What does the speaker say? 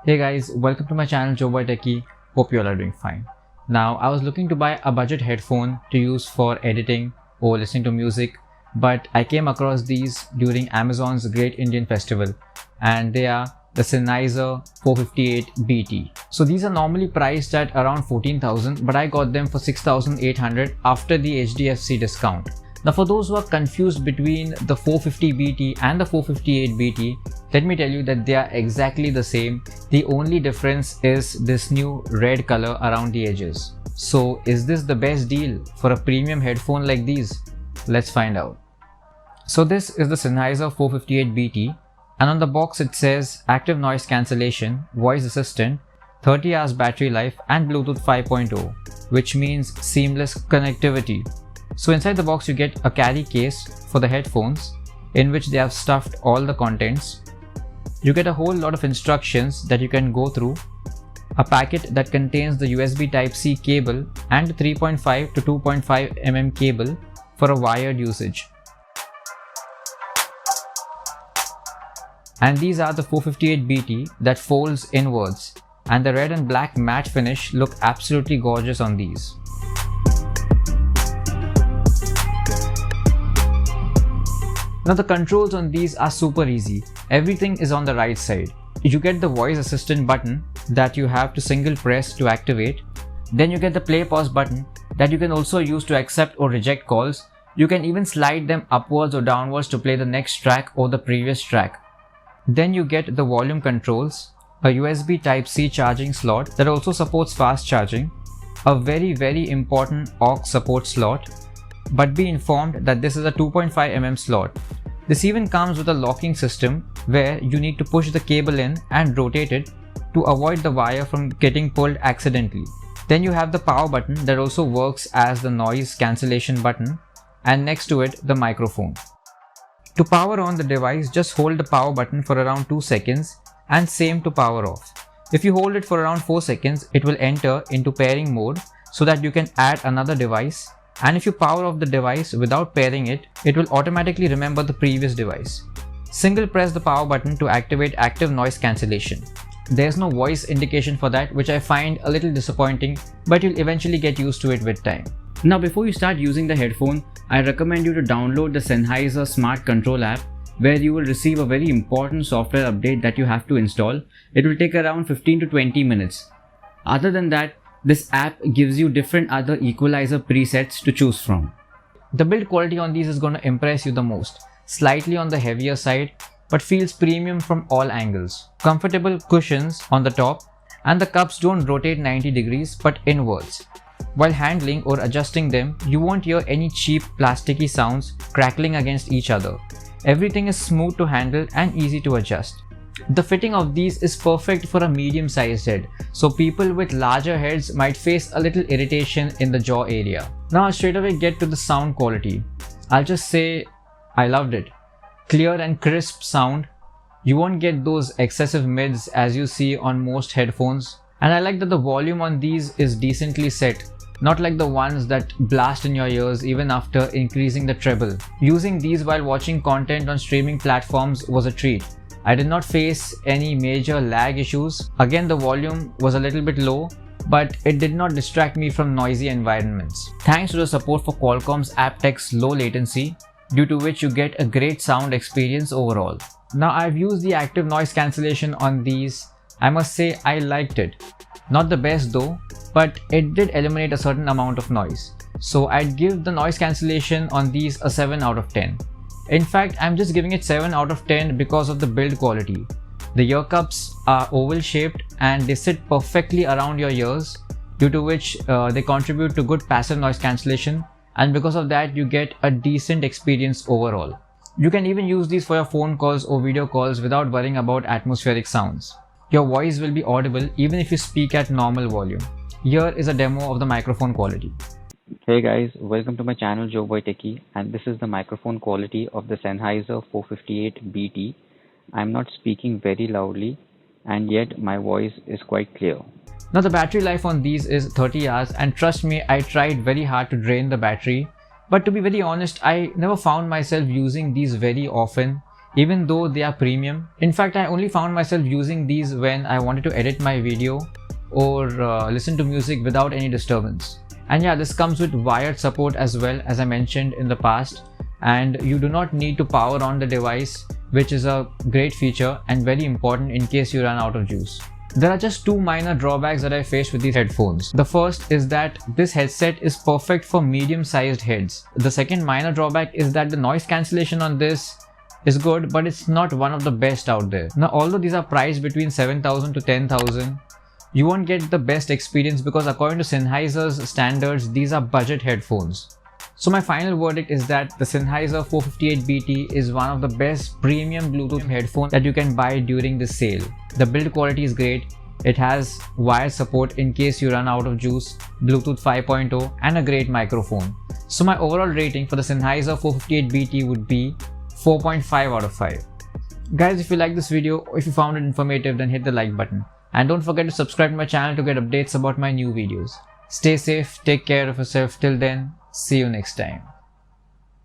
Hey guys, welcome to my channel Joe Boy Techie. Hope you all are doing fine. Now, I was looking to buy a budget headphone to use for editing or listening to music, but I came across these during Amazon's Great Indian Festival, and they are the Sennheiser 458BT. So these are normally priced at around 14,000, but I got them for 6,800 after the HDFC discount. Now, for those who are confused between the 450BT and the 458BT, let me tell you that they are exactly the same. The only difference is this new red color around the edges. So is this the best deal for a premium headphone like these? Let's find out. So this is the Sennheiser 458BT, and on the box it says active noise cancellation, voice assistant, 30 hours battery life and Bluetooth 5.0, which means seamless connectivity. So inside the box you get a carry case for the headphones in which they have stuffed all the contents. You get a whole lot of instructions that you can go through, a packet that contains the USB Type-C cable and a 3.5 to 2.5 mm cable for a wired usage. And these are the 458BT that folds inwards, and the red and black matte finish look absolutely gorgeous on these. Now the controls on these are super easy. Everything is on the right side. You get the voice assistant button that you have to single press to activate. Then you get the play pause button that you can also use to accept or reject calls. You can even slide them upwards or downwards to play the next track or the previous track. Then you get the volume controls, a USB Type-C charging slot that also supports fast charging, a very important aux support slot, but be informed that this is a 2.5 mm slot. This even comes with a locking system where you need to push the cable in and rotate it to avoid the wire from getting pulled accidentally. Then you have the power button that also works as the noise cancellation button, and next to it the microphone. To power on the device, just hold the power button for around 2 seconds and same to power off. If you hold it for around 4 seconds, it will enter into pairing mode so that you can add another device. And if you power off the device without pairing it, it will automatically remember the previous device. Single press the power button to activate active noise cancellation. There's no voice indication for that, which I find a little disappointing, but you'll eventually get used to it with time. Now before you start using the headphone, I recommend you to download the Sennheiser Smart Control app, where you will receive a very important software update that you have to install. It will take around 15 to 20 minutes. Other than that, this app gives you different other equalizer presets to choose from. The build quality on these is going to impress you the most. Slightly on the heavier side, but feels premium from all angles. Comfortable cushions on the top, and the cups don't rotate 90 degrees but inwards. While handling or adjusting them, you won't hear any cheap plasticky sounds crackling against each other. Everything is smooth to handle and easy to adjust. The fitting of these is perfect for a medium-sized head, so people with larger heads might face a little irritation in the jaw area. Now I'll straight away get to the sound quality. I'll just say I loved it. Clear and crisp sound. You won't get those excessive mids as you see on most headphones. And I like that the volume on these is decently set, not like the ones that blast in your ears even after increasing the treble. Using these while watching content on streaming platforms was a treat. I did not face any major lag issues. Again, the volume was a little bit low, but it did not distract me from noisy environments. Thanks to the support for Qualcomm's aptX low latency, due to which you get a great sound experience overall. Now I've used the active noise cancellation on these. I must say I liked it. Not the best though, but it did eliminate a certain amount of noise. So I'd give the noise cancellation on these a 7 out of 10. In fact, I'm just giving it 7 out of 10 because of the build quality. The ear cups are oval shaped and they sit perfectly around your ears, due to which they contribute to good passive noise cancellation, and because of that you get a decent experience overall. You can even use these for your phone calls or video calls without worrying about atmospheric sounds. Your voice will be audible even if you speak at normal volume. Here is a demo of the microphone quality. Hey guys, welcome to my channel Joe Boy Techie, and this is the microphone quality of the Sennheiser 458BT. I'm not speaking very loudly, and yet my voice is quite clear. Now the battery life on these is 30 hours, and trust me, I tried very hard to drain the battery, but to be very honest, I never found myself using these very often. even though they are premium. In fact, I only found myself using these when I wanted to edit my video or listen to music without any disturbance. And yeah, this comes with wired support as well, as I mentioned in the past, and you do not need to power on the device, which is a great feature and very important in case you run out of juice. There are just two minor drawbacks that I faced with these headphones. The first is that this headset is perfect for medium-sized heads. The second minor drawback is that the noise cancellation on this is good, but it's not one of the best out there. Now, although these are priced between 7,000 to 10,000, you won't get the best experience because according to Sennheiser's standards, these are budget headphones. So my final verdict is that the Sennheiser 458BT is one of the best premium Bluetooth headphones that you can buy during this sale. The build quality is great. It has wired support in case you run out of juice, Bluetooth 5.0 and a great microphone. So my overall rating for the Sennheiser 458BT would be 4.5 out of 5. Guys, if you like this video or if you found it informative, then hit the like button. And don't forget to subscribe to my channel to get updates about my new videos. Stay safe, take care of yourself. Till then, see you next time.